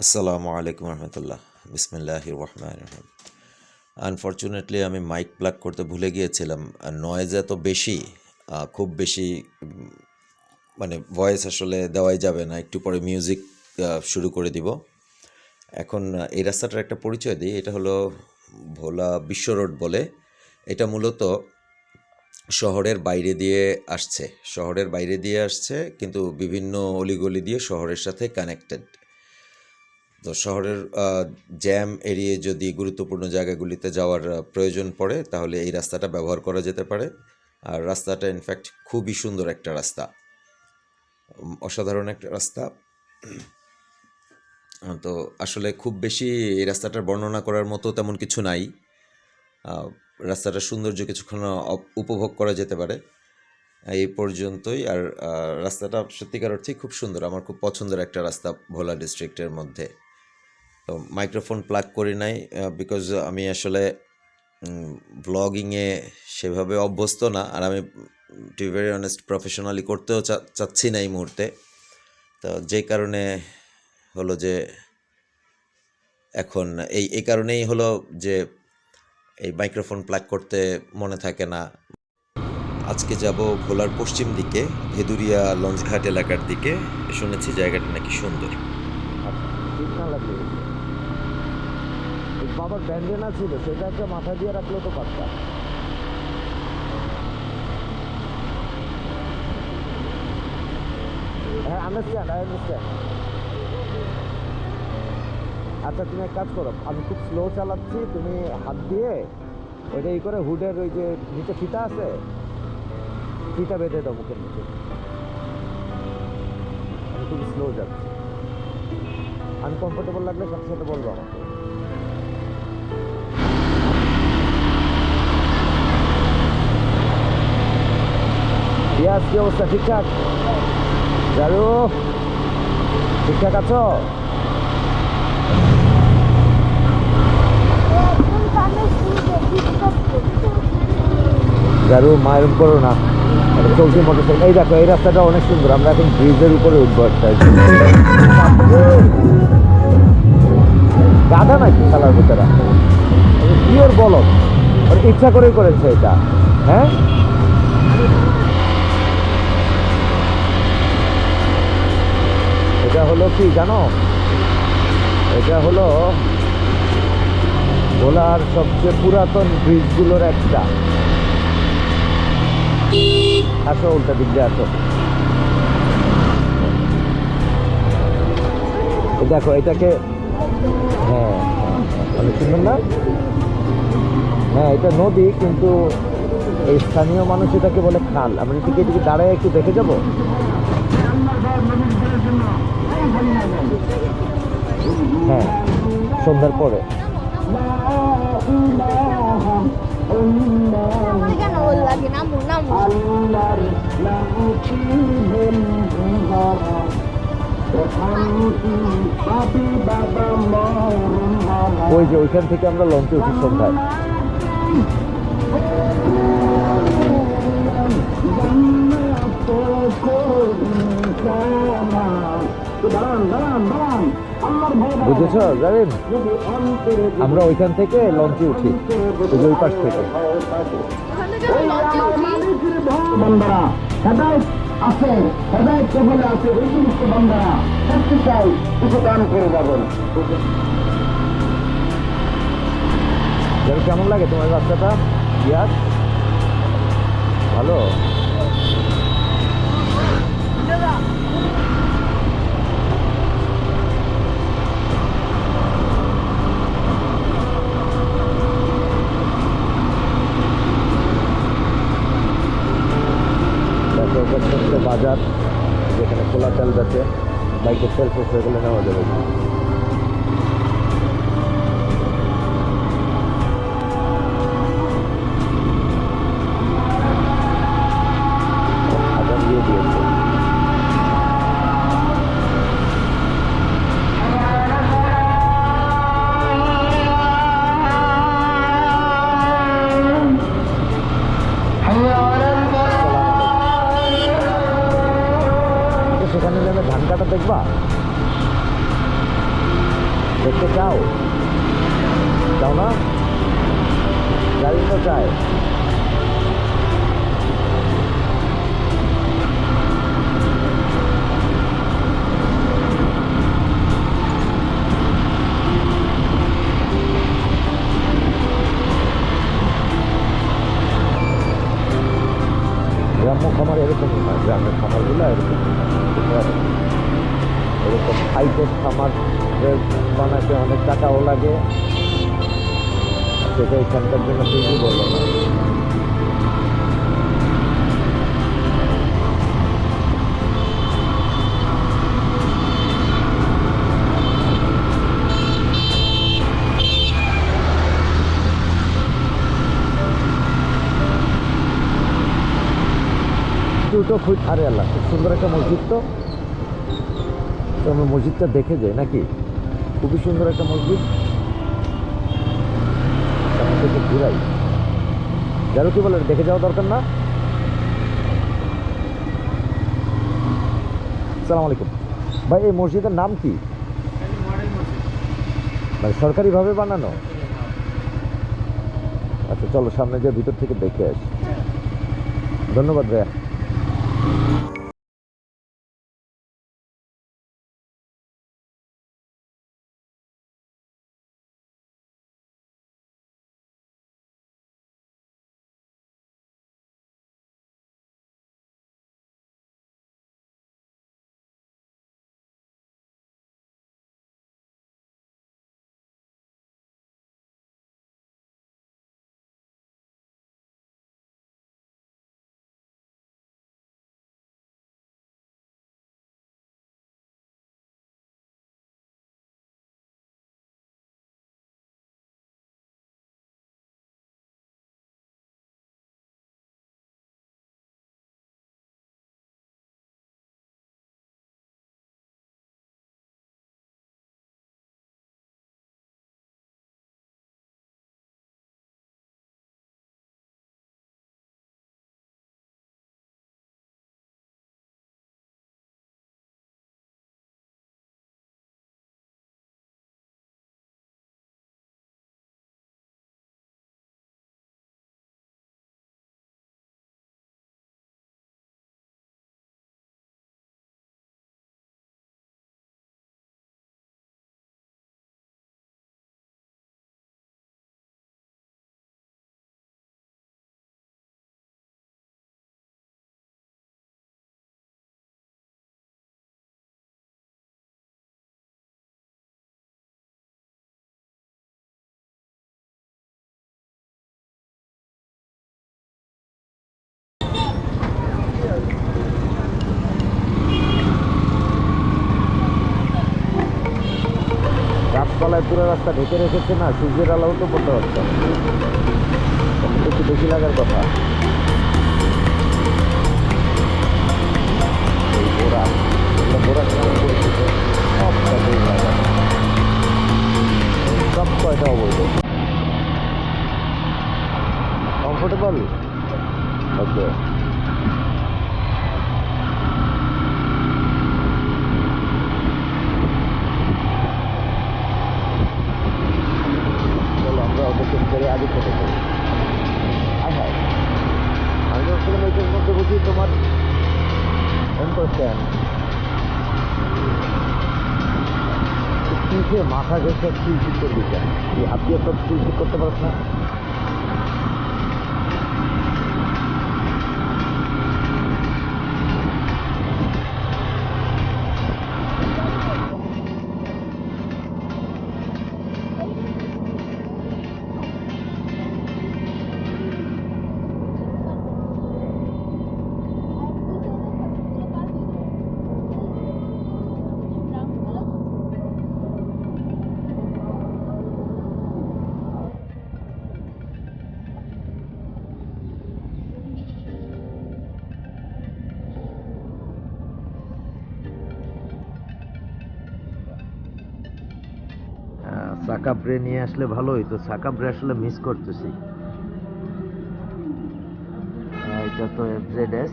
আসসালামু আলাইকুম রহমতুল্লাহ বিসমিল্লাহির রহমানির রহিম। আনফর্চুনেটলি আমি মাইক প্লাগ করতে ভুলে গিয়েছিলাম। নয়েজ এত বেশি, খুব বেশি, মানে ভয়েস আসলে দেওয়াই যাবে না। একটু পরে মিউজিক শুরু করে দিব। এখন এই রাস্তাটার একটা পরিচয় দিই। এটা হলো ভোলা বিশ্ব রোড বলে। এটা মূলত শহরের বাইরে দিয়ে আসছে, কিন্তু বিভিন্ন অলিগলি দিয়ে শহরের সাথে কানেক্টেড। তো শহরের জ্যাম এড়িয়ে যদি গুরুত্বপূর্ণ জায়গাগুলিতে যাওয়ার প্রয়োজন পড়ে তাহলে এই রাস্তাটা ব্যবহার করা যেতে পারে। আর রাস্তাটা ইনফ্যাক্ট খুবই সুন্দর একটা রাস্তা, অসাধারণ একটা রাস্তা। তো আসলে খুব বেশি এই রাস্তাটার বর্ণনা করার মতো তেমন কিছু নাই। রাস্তাটার সৌন্দর্য কিছুক্ষণ উপভোগ করা যেতে পারে, এই পর্যন্তই। আর রাস্তাটা সত্যিকার অর্থেই খুব সুন্দর, আমার খুব পছন্দের একটা রাস্তা ভোলা ডিস্ট্রিক্টের মধ্যে। তো মাইক্রোফোন প্লাগ করি নাই বিকজ আমি আসলে ব্লগিংয়ে সেভাবে অভ্যস্ত না, আর আমি টু ভেরি অনেস্ট প্রফেশনালি করতেও চাচ্ছি না এই মুহূর্তে। তো যেই কারণে হলো যে এখন এই কারণেই হলো যে এই মাইক্রোফোন প্লাগ করতে মনে থাকে না। আজকে যাব ভোলার পশ্চিম দিকে, ভেদুরিয়া লঞ্চঘাট এলাকার দিকে। শুনেছি জায়গাটা নাকি সুন্দর। বাবার ব্যান্ডেনা ছিল, সেটা একটা মাথা দিয়ে রাখলেও তো পারতাম। হ্যাঁ, আন্ডারস্ট্যান্ড। আচ্ছা, তুমি এক কাজ করো, আমি খুব স্লো চালাচ্ছি, তুমি হাত দিয়ে ওইটা ই করে হুডের ওই যে নিচে ফিতা আছে, ফিতা বেঁধে দাও মুখের নিচে। আমি খুব স্লো যাচ্ছি, আনকমফোর্টেবল লাগলে সাথে সাথে বলবো আমাকে। ইয়াস, কি অবস্থা? ঠিকঠাক? জারু, ঠিকঠাক আছো? জারু, মায়ের করো না, চলতি মোটরসাইকেল। এই দেখো, এই রাস্তাটা অনেক সুন্দর। আমরা এখন ব্রিজের উপরে উঠবো একটা। গাধা নাকি শালার ভিতরা, পিওর বলদ, ওর ইচ্ছা করেই করেছে এটা। হ্যাঁ, এটা হলো কি জানো, এটা হলো ভোলার সবচেয়ে পুরাতন ব্রিজগুলোর একটা। আসো, উল্টা দিক দিয়ে আসো। দেখো এটাকে, হ্যাঁ অনেক সুন্দর না? হ্যাঁ, এটা নদী, কিন্তু এই স্থানীয় মানুষ এটাকে বলে খাল। আমরা এদিকে দাঁড়ায় একটু দেখে যাবো। হ্যাঁ, সন্ধ্যার পরে। ওই যে ওইখান থেকে আমরা লঞ্চে উঠি সন্ধ্যায়। বুঝেছ জানেন, আমরা ওইখান থেকে লঞ্চে উঠি, ওই পাশ থেকে। কেমন লাগে তোমার রাস্তাটা? ইয়াস, ভালো। বাজার, যেখানে খোলা চাল যাচ্ছে, বাইকের তেল শেষ হয়ে গেলে নেওয়া যাবে। আদান দিয়ে দিয়েছে। সেখানে নেমে ধান কাটা দেখবা। দেখতে চাও? চাও না? গাড়ি তো চায়। গ্রাম্য খামার এরকমই হয়, গ্রামের খামারগুলো এরকমই হয়। এরকম হাইটেক খামার বানাতে অনেক টাকাও লাগে, সেটা এখানকার জন্য ঠিকই বললো না। দুটো খুব, আরে আল্লাহ, খুব সুন্দর একটা মসজিদ। তো আমরা মসজিদটা দেখে যাই নাকি? খুবই সুন্দর একটা মসজিদ, সামনে থেকে ঘুরাই। যারও কি বলে, দেখে যাওয়া দরকার না? আসসালামু আলাইকুম ভাই, এই মসজিদের নাম কি? মানে সরকারিভাবে বানানো? আচ্ছা চলো সামনে গিয়ে ভিতর থেকে দেখে আসি। ধন্যবাদ ভাইয়া। গাছপালায় পুরো রাস্তা ঢেকে রেখেছে না, সূর্যের আলোও তো পড়তে পারছে না। একটু বেশি লাগার কথা। বোরা, বোরা কেমন পরিচিত, সবটা বই লাগা, সব কয়টা অবৈধ। কমফোর্টেবল? ওকে। আমরা ওদেরকে ছেড়ে আগে চলে যাই। হ্যাঁ, আমি আসলে এটার মধ্যে বুঝি তোমার এন্টারস্ট্যান্ড পিছিয়ে মাথা ঘেসে স্কুল ঠিক করবি কেন? তুই হাত দিয়ে সব স্কুল ঠিক করতে পারছ না? সাকাব্রে নিয়ে আসলে ভালো হইতো, সাকাব্রে আসলে মিস করতেছি। এটা তো FZS,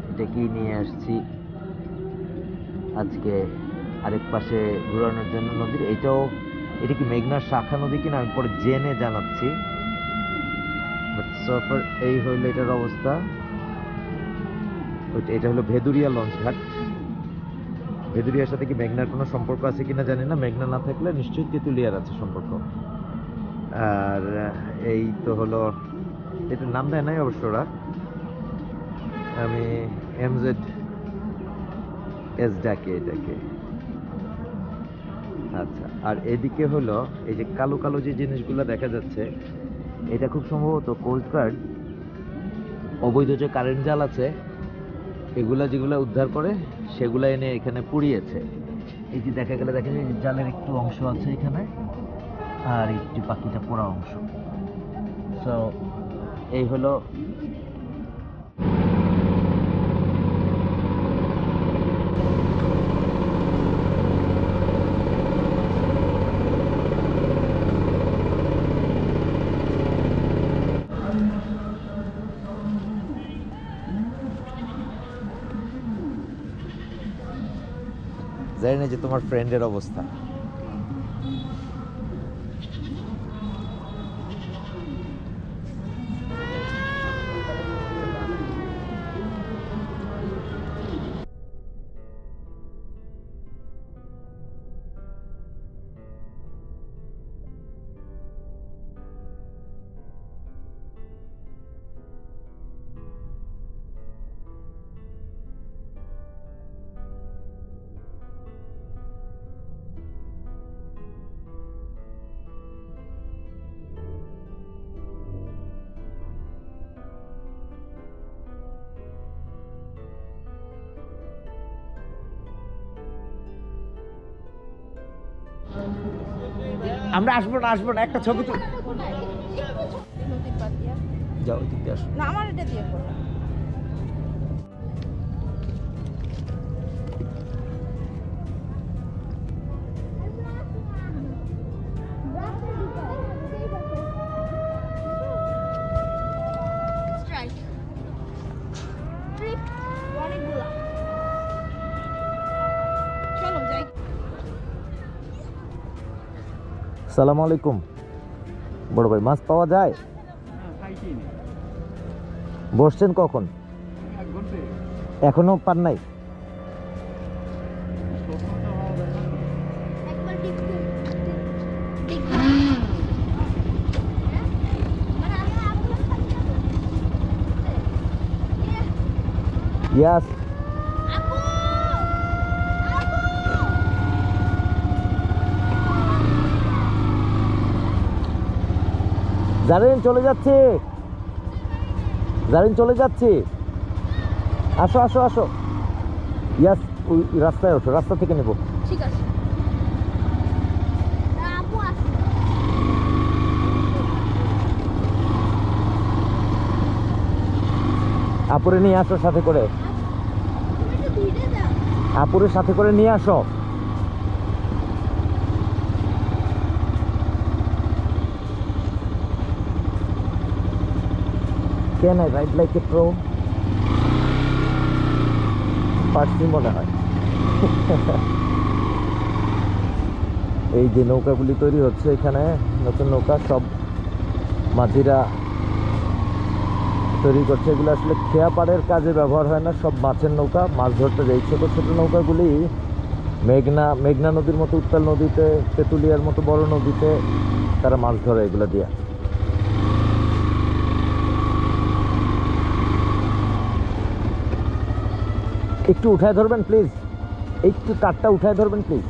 এটা কি নিয়ে আসছি আজকে আরেক পাশে ঘোরানোর জন্য নদীর। এটাও এটা কি মেঘনার শাখা নদী কিনা আমি পরে জেনে জানাচ্ছি। সফর এই হইলো এটার অবস্থা। এটা হলো ভেদুরিয়া লঞ্চ ঘাট। ভেদুরিয়ার সাথে কি মেঘনার কোনো সম্পর্ক আছে কিনা জানি না, মেঘনা না থাকলে নিশ্চয়ই তেঁতুলিয়ার আছে সম্পর্ক। আর এই তো হলো, এটার নাম দেয় নাই অবশ্য ওরা, আমি MZS ডাকি এটাকে। আচ্ছা, আর এদিকে হলো এই যে কালো কালো যে জিনিসগুলো দেখা যাচ্ছে, এটা খুব সম্ভবত কোস্ট গার্ড অবৈধ যে কারেন্ট জাল আছে এগুলা যেগুলো উদ্ধার করে সেগুলো এনে এখানে পুড়িয়েছে। এই যে দেখা গেলে দেখেন এই জালের একটু অংশ আছে এখানে, আর একটু বাকিটা পোড়া অংশ। সো এই হলো জানি না যে তোমার ফ্রেন্ডের অবস্থা। আমরা আসবো না একটা ছবি তুল। নদীর পাড় দিয়া। যাও ওই দিক দিয়ে আসো। না আমার এটা দিয়ে করো। স্ট্রাইক ট্রিপ অনেকগুলো। চলো যাই। সালাম আলাইকুম বড় ভাই, মাছ পাওয়া যায়? বসছেন কখন? এখনো পান নাই? একবার দেখতে ইয়াস। জারিন চলে যাচ্ছি। আসো। ইয়াস, ওই রাস্তায় ওঠো, রাস্তা থেকে নেব। ঠিক আছে। আপু আসো। আপুরে নিয়ে আসো সাথে করে, তুমি একটু ধীরে যাও। আপুরের সাথে করে নিয়ে আসো। Can I ride like a pro? পারছি মনে হয়। এই যে নৌকাগুলি তৈরি হচ্ছে এখানে, নতুন নৌকা সব মাঝিরা তৈরি করছে। এগুলো আসলে খেয়া পাড়ের কাজে ব্যবহার হয় না, সব মাছের নৌকা। মাছ ধরতে যায় ছোটো ছোটো নৌকাগুলি মেঘনা নদীর মতো, উত্তাল নদীতে, তেঁতুলিয়ার মতো বড় নদীতে তারা মাছ ধরে এগুলো দিয়ে। একটু উঠায় ধরবেন প্লিজ, একটু তারটা উঠায় ধরবেন প্লিজ।